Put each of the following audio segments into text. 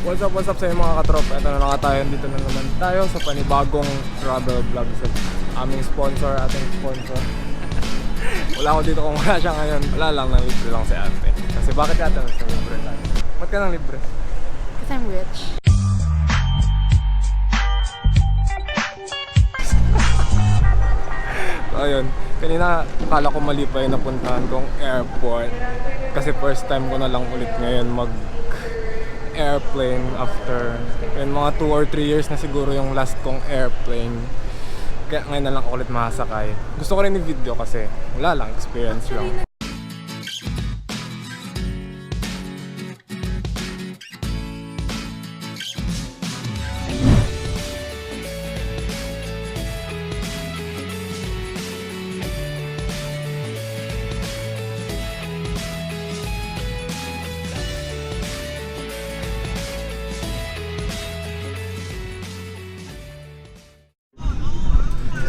What's up sa inyo mga katrop? Ito na lang tayo, dito na naman tayo sa panibagong travel vlogs at aming sponsor, ating sponsor. Wala ako dito kung wala siya ngayon. Wala lang, nang libre lang si ate. Kasi bakit ka ate nang libre? Ba't ka nang libre? Because I'm rich. So ayun, kanina akala ko mali pa yung napuntahan kong airport. Kasi first time ko na lang ulit ngayon airplane after mga 2 or 3 years na siguro yung last kong airplane. Kaya ngayon na lang ulit makasakay. Gusto ko rin i-video kasi wala lang, experience lang.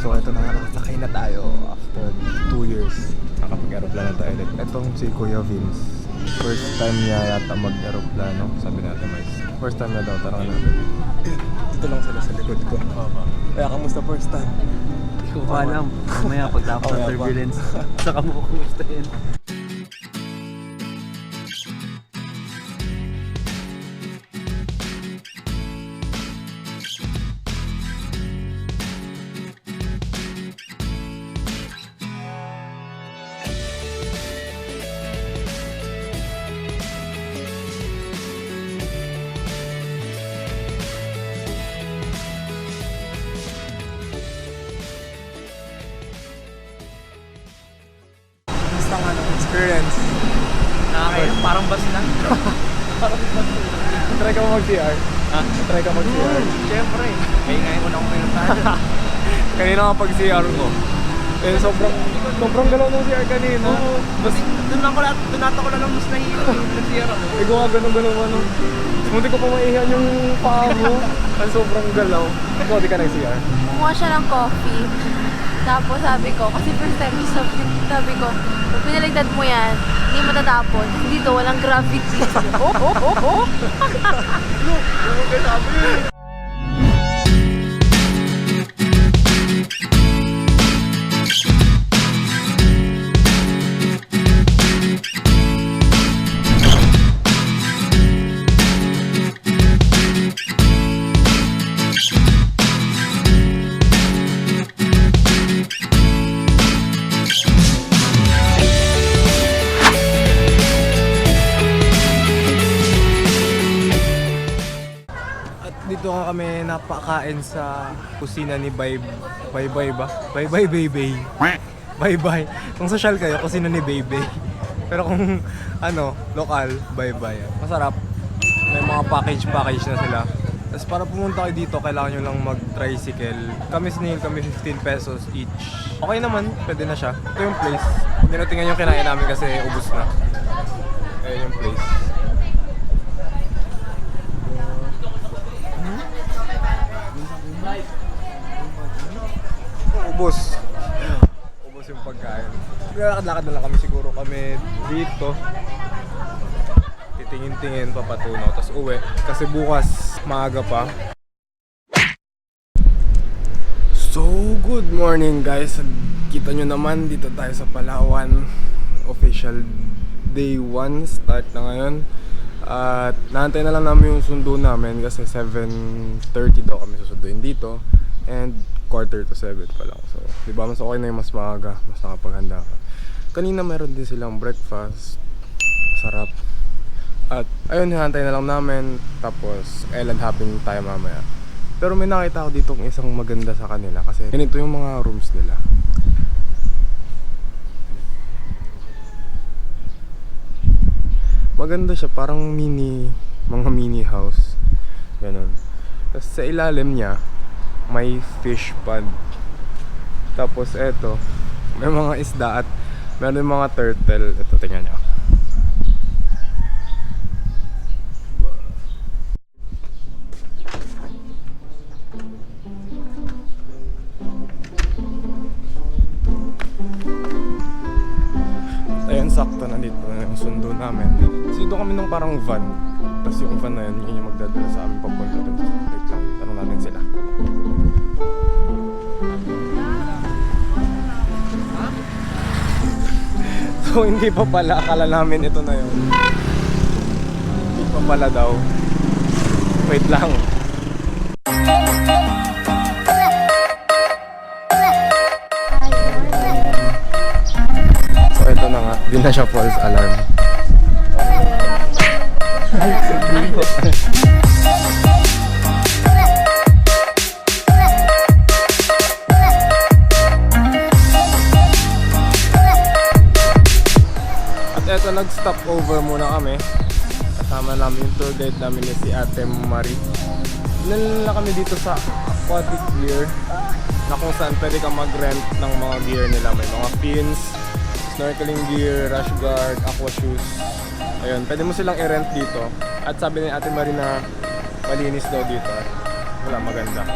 So ito na nga, nakasakay na tayo after 2 years. Nakapag-aeroplano tayo ulit. Itong si Kuya Vince, first time niya yata mag-aeroplano. Sabi natin guys, first time niya daw, tarang natin. Dito lang sila sa likod ko. Kaya kamusta first time? Hindi ko pa alam. Mamaya pagtapos ng turbulence, saka mo kumustahin. Experience. Nakakaya, parang bus lang. Parang bus lang. Try ka mo mag-CR? Ha? Try ka mag-CR? Siyempre. Kaya ngayon ko na akong pinuntahan. Kanina nga pag-CR ko. Eh sobrang galaw ng CR kanina. Oo. Doon nata ko lang mas nahihilo yung nag-CR ako. Ikaw nga ganun ano. Munti ko pa maihan yung paa mo. Kasi sobrang galaw. Ikaw di ka nag-CR? Kumuha siya ng coffee. Tapos sabi ko, kasi first time sabi ko, pag pinaligtad mo yan, hindi matatapon. Dito, walang gravity. Ano ka sabi yun? Dito nga kami napakain sa kusina ni Bye Bye ba? Bye Bye Baby. Bye Bye. Kung social kayo, kusina ni Baby. Pero kung lokal, Bye Bye. Masarap. May mga package na sila. Tapos para pumunta kayo dito, kailangan nyo lang mag-tricycle. Kami siningil kami 15 pesos each. Okay naman, pwede na siya. Ito yung place. Hindi na tingnan yung kinain namin kasi ubos na. Ayan yung place. Ubos yung pagkain. Lakad-lakad na lang kami siguro dito. Titingin-tingin papatunaw, tapos uwi. Kasi bukas maaga pa. So, good morning guys. Kita nyo naman, dito tayo sa Palawan. Official day 1 start na ngayon. At naantay na lang namin yung sundo namin kasi 7:30 daw kami susunduin dito. And 6:45 pa lang. So, di ba mas okay na yung mas maaga, mas nakapaghanda ka. Kanina meron din silang breakfast. Masarap. At ayun, hinantay na lang namin. Tapos, island hopping tayo mamaya. Pero may nakita ako dito isang maganda sa kanila kasi ganito yung mga rooms nila. Maganda siya, parang mga mini house. Ganon. Tapos sa ilalim niya, may fish pond. Tapos eto, may mga isda at meron mga turtle. Ito, tingnan nyo. Ayun, sakto, nandito na yung sundo namin. Kasi doon kami nung parang van. Tapos yung van na yun yung magdadala sa amin papunta dun. Wait lang, tanong natin sila. So hindi pa pala, akala namin ito na yun. Hindi pa pala daw. Wait lang. So ito na nga, di na siya false alarm. At eto, nag-stop over muna kami. Kasama namin yung tour guide namin si Ate Marie. Dinala kami dito sa aquatic gear na kung saan pwede kang mag-rent ng mga gear nila. May mga fins, snorkeling gear, rash guard, aqua shoes. Ayun, pwede mo silang i-rent dito. At sabi ni Ate Marie na malinis daw dito. Wala, maganda.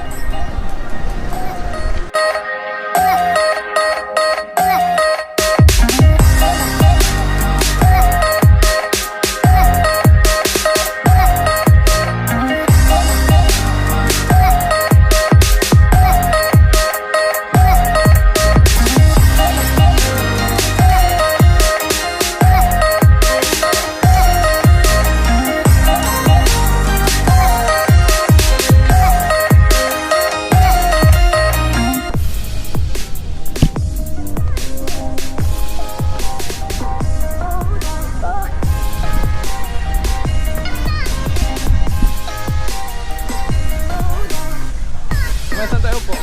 Saan tayo po?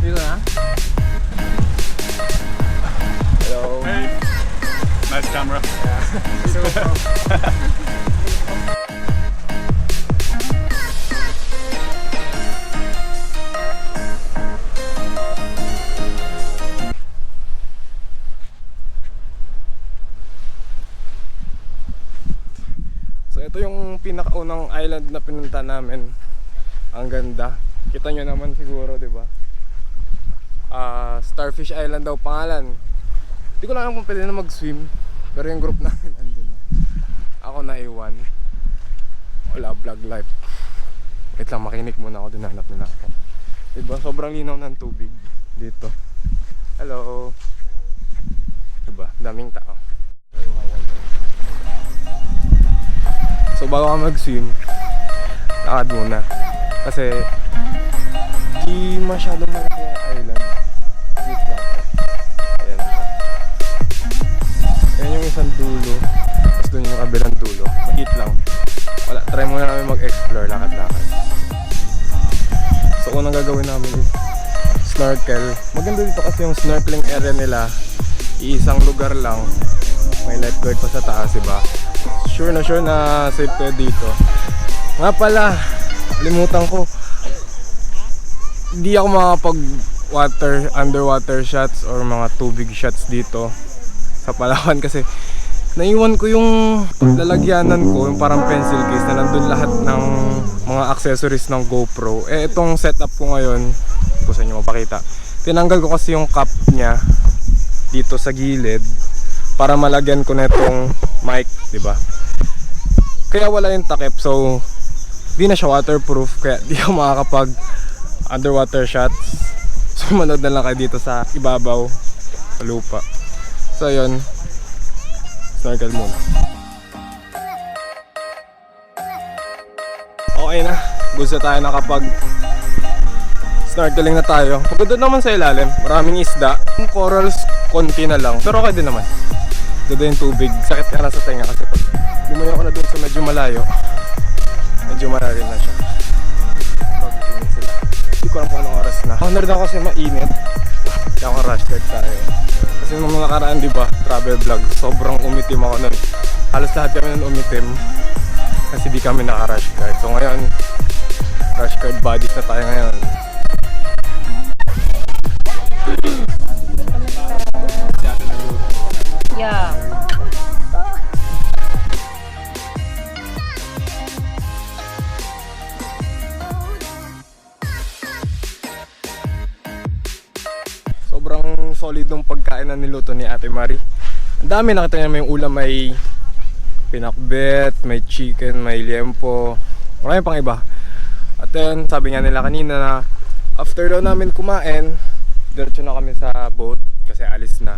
Dito na? Hello. Hey. Nice camera. So ito yung pinakaunang island na pinunta namin. Ang ganda. Kita nyo naman siguro, di ba? Starfish Island daw pangalan. Hindi ko lang alam kung pwede na mag-swim. Pero yung group namin andun na. Ako na iwan. Wala, vlog life. Wait lang, makinig muna ako. Dinanap nila ako. Diba? Sobrang linaw ng tubig dito. Hello. Diba? Daming tao. So bago ka mag-swim, lakad muna. Kasi di masyadong malaki yung island. Wait lang. Ayan siya. Ayan yung isang dulo. Tapos doon yung kabilang dulo. Mag-eat lang. Wala, try muna namin mag-explore. Lakad-lakad. So unang gagawin namin is snorkel. Maganda dito kasi yung snorkeling area nila. Iisang lugar lang. May lifeguard pa sa taas, diba? Sure na safe kayo dito. Nga pala, limutan ko. Hindi ako makapag underwater shots or mga tubig shots dito sa Palawan kasi naiwan ko yung lalagyanan ko, yung parang pencil case na nandun lahat ng mga accessories ng GoPro. Itong setup ko ngayon, hindi ko sa inyo mapakita. Tinanggal ko kasi yung cap niya dito sa gilid para malagyan ko na itong mic, diba? Kaya wala yung takip, so di na siya waterproof, kaya di ako makakapag underwater shots. So manood na lang kayo dito sa ibabaw sa lupa. So yun, snorkel muna. Okay na, gusto tayo nakapag snorkeling na tayo. Maganda naman sa ilalim, maraming isda. Yung corals, konti na lang, pero okay din naman. Ganda yung tubig, sakit ka na sa tenga kasi pag lumayo ko na dun sa medyo malayo, medyo malalim na siya. Pag-init sila. Hindi ko alam kung anong oras na. Honor na kasi mainit. Kaya ako rush guard tayo. Kasi nung mga nakaraan, diba, travel vlog, sobrang umitim ako nun. Halos lahat kami nun umitim. Kasi di kami naka-rush guard. So ngayon, rush guard bodies na tayo ngayon. Yeah. Sobrang solid ng pagkain na niluto ni Ate Marie. Ang dami, nakita niyo may ulam, may pinakbet, may chicken, may liempo, marami pang iba. At then, sabi nga nila kanina na after daw namin kumain, diretso na kami sa boat kasi alis na.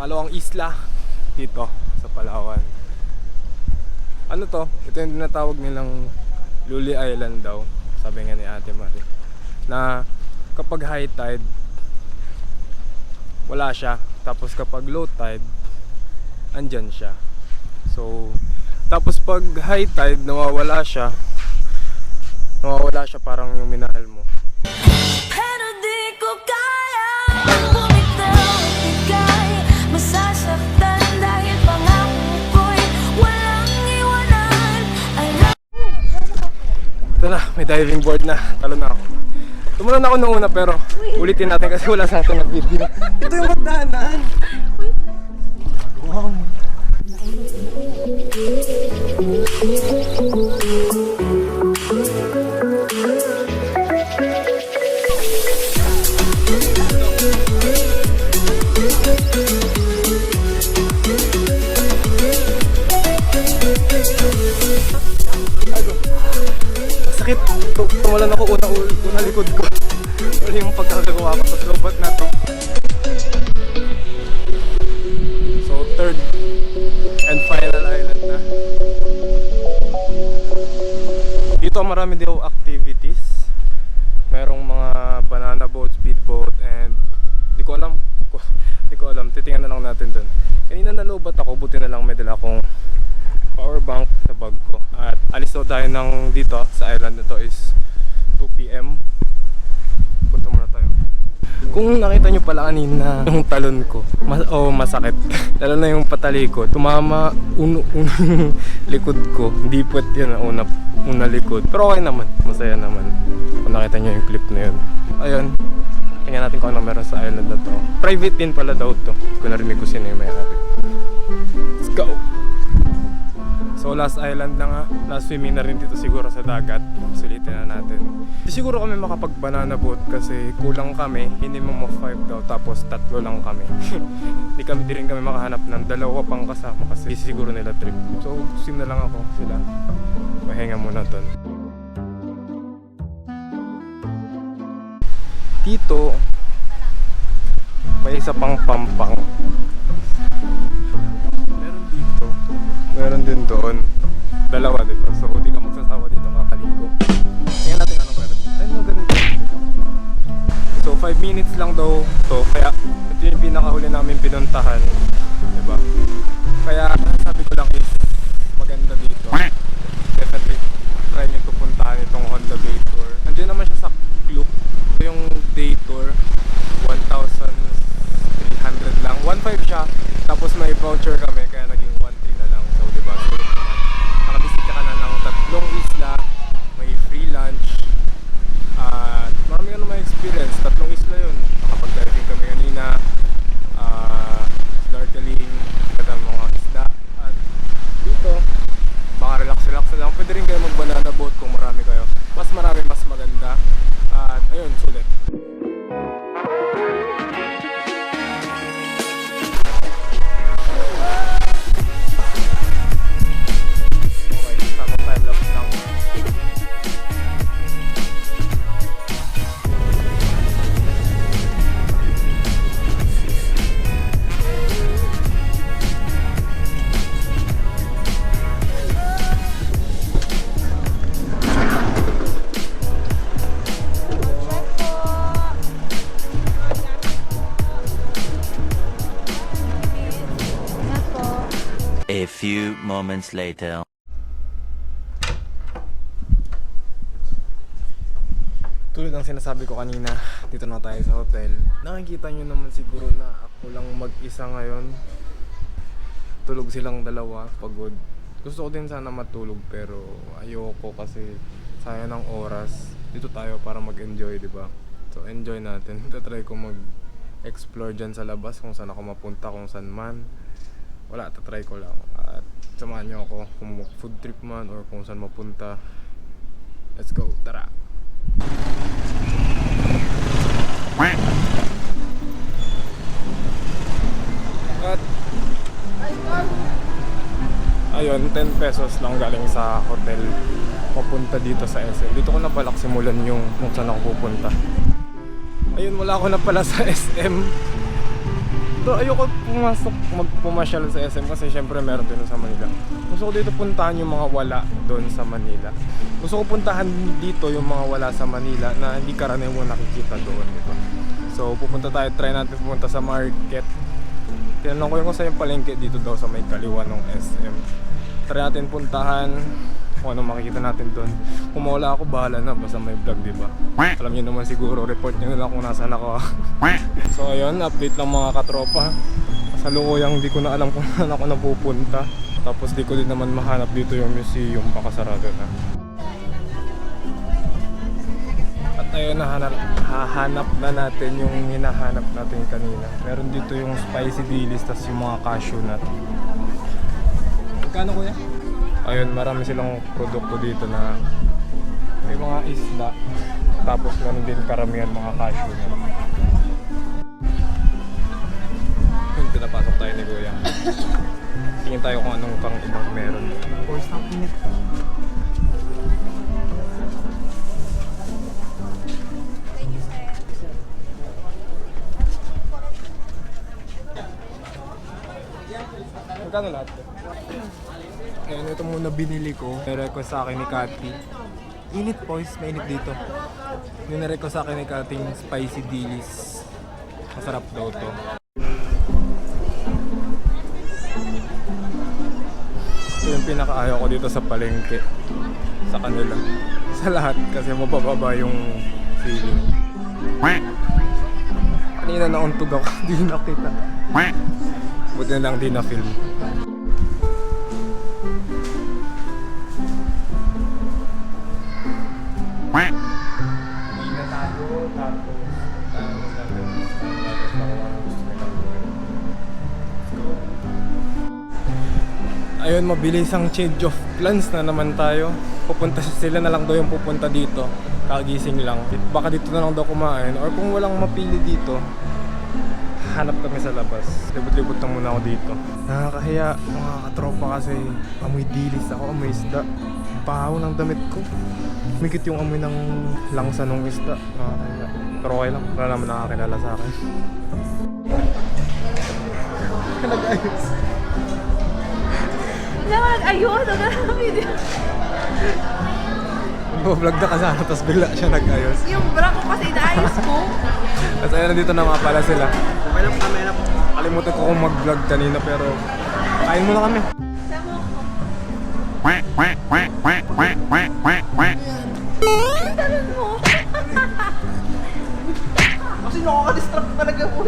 Pangalawang isla dito sa Palawan. Ano to? Ito yung tinatawag nilang Luli Island daw. Sabi nga ni Ate Marie na kapag high tide wala siya, tapos kapag low tide andyan siya. So tapos pag high tide nawawala siya parang yung minahal mo. Pero di ko kaya bumitaw at bigay, masasaktan dahil pangako ko'y walang iwanan. Ito na, may diving board na. Talo na ako. Tumulan ako noong una pero ulitin natin kasi wala sa atin nag-video. Ito yung magdahanan. Wow. Sakit. Tumulan ako una likod ko. Wala yung pagkakagawa ko sa slowbat na to. So third and final island na. Dito marami din activities. Merong mga banana boat, speedboat, and di ko alam. Titingnan na lang natin dun. Kanina nalobat ako, buti na lang may dala akong power bank sa bag ko. At alis daw tayo ng dito sa island na to is 2 PM. Punta muna tayo. Kung nakita nyo pala kanina yung talon ko, masakit. Lalo na yung patalikod. Tumama yung likod ko. Hindi puwet yun ang una likod. Pero okay naman, masaya naman. Kung nakita nyo yung clip na yun. Ayun, tingnan natin kung ano meron sa island na to. Private din pala daw to. Kung narinig ko sino yung may-ari. Let's go! So last island na nga, last swimming na rin dito siguro sa dagat. Sulitin na natin. Di siguro kami makapag banana boat kasi kulang kami, minimum of 5 daw, tapos 3 lang kami. Di rin kami makahanap ng dalawa pang kasama kasi siguro nila trip. So sim na lang ako sila. Mahinga muna dun. Dito may isa pang pampang. Meron din doon. Dalawa dito. So, di ka magsasawa dito kakaligo. Tingnan natin anong meron. Ay, no, ganito. So, 5 minutes lang daw to. Kaya, ito yung pinakahuli namin pinuntahan. Diba? Kaya, sabi ko lang is, maganda dito. Definitely, try nyo ito puntahan itong Honda Bay Tour. Andiyan naman siya sa Klook. Ito yung day tour. 1,300 lang. 1,500 siya. Tapos may voucher kami. Kaya naging 1,300 na lang. So, diba? Sulit naman. Nakabisita ka na ng 3 isla. May free lunch. At marami ka naman experience. 3 isla yun. Nakapag-diving kami kanina. Snorkeling. Kita mga isla. At dito, baka relax lang. Pwede rin kayo mag-banana boat kung marami kayo. Mas marami, mas maganda. At ayun, sulit. A few moments later. Tulad ng sinasabi ko kanina, dito na tayo sa hotel. Nakikita nyo naman siguro na ako lang mag-isa ngayon. Tulog silang dalawa, pagod. Gusto ko din sana matulog pero ayoko kasi sayang ng oras. Dito tayo para mag-enjoy, di ba? So enjoy natin. Tatry ko mag-explore dyan sa labas kung saan ako mapunta, kung saan man. Wala, tatry ko lang. At samahan nyo ako kung food trip man or kung saan mapunta. Let's go, tara! At ayun, 10 pesos lang galing sa hotel papunta dito sa SM. Dito ko na balak simulan yung kung saan ako pupunta. Ayun, wala ako na pala sa SM. So, ayoko pumasyal sa SM kasi syempre meron din sa Manila. Gusto ko dito puntahan yung mga wala doon sa Manila. Gusto ko puntahan dito yung mga wala sa Manila na hindi karaniwan mo nakikita doon, diba? So pupunta tayo, try natin pumunta sa market. Tinanong ko yung kung saan yung palengke dito daw sa may kaliwa ng SM. Try natin puntahan kung ano makikita natin doon. Kung mawala ako, bahala na, basta may vlog, diba? Alam nyo naman siguro, report nyo na lang kung nasaan ako. So ayun, update lang mga katropa. Sa lukuyang di ko na alam kung saan ako napupunta. Tapos di ko din naman mahanap dito yung museum, baka sarado na. At ayun, hahanap na natin yung hinahanap natin kanina. Meron dito yung spicy dilis, tas yung mga cashew nut. Magkano kuya? Ayun, marami silang produkto dito na may mga isda. Tapos meron din karamihan mga cashew nut. Yun, pinapasok tayo ni kuya. Tingin tayo kung anong pang ibang meron. Force ng init. Magkano lahat? Ngayon, ito muna binili ko. Nirequest sa akin ni Cathy. Init boys, mainit dito. Nirequest sa akin ni Cathy yung spicy dilis. Masarap daw to. Ito yung pinakaayaw ko dito sa palengke. Sa kanila. Sa lahat kasi mabababa yung feeling. Kanina nauntog ako, hindi nakita. Buti na lang di na-film. Hindi na tayo, tapos ayun, mabilis ang change of plans na naman tayo. Pupunta sila na lang daw yung pupunta dito. Kagising lang. Baka dito na lang daw kumain. Or kung walang mapili dito, hanap kami sa labas. Libot-libot na muna ako dito. Nakakahiya mga katropa kasi amoy dilis ako, amoy isda. Bahaw ng damit ko. Mikit yung amoy ng langsa ng isda. Nakakahiya. Pero okay lang, wala naman nakakilala sa akin. Nag-ayos. Hindi ako nag-ayos. Huwag na video. Nag-vlog na kasama, tapos bigla siya nag-ayos. Yung bra ko kasi inaayos ko. Tapos ayun, nandito na nga pala sila. Kalimutan ko kung mag-vlog kanina pero kain muna kami. Talan mo. Kasi nakaka-distract talaga po.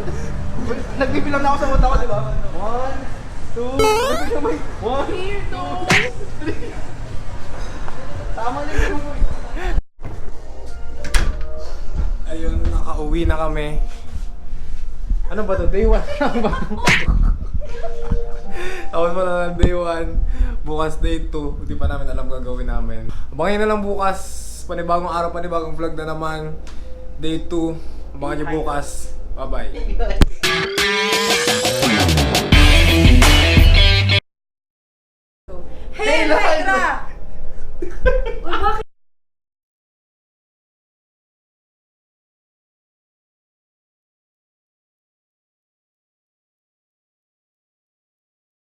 Nagbibilang na ako sa mata ko, di ba? 1, 2, 1, Here, 2, 3. tama na yung Ayun, nakauwi na kami. Ano ba to? Day 1 lang ba to? Tapos pa na ng day 1. Bukas day 2. Hindi pa namin alam gagawin namin. Abangan na lang bukas. Panibagong araw, panibagong vlog na naman. Day 2. Abangan nyo bukas. Bye-bye. Hey, Legra! Uy, bakit?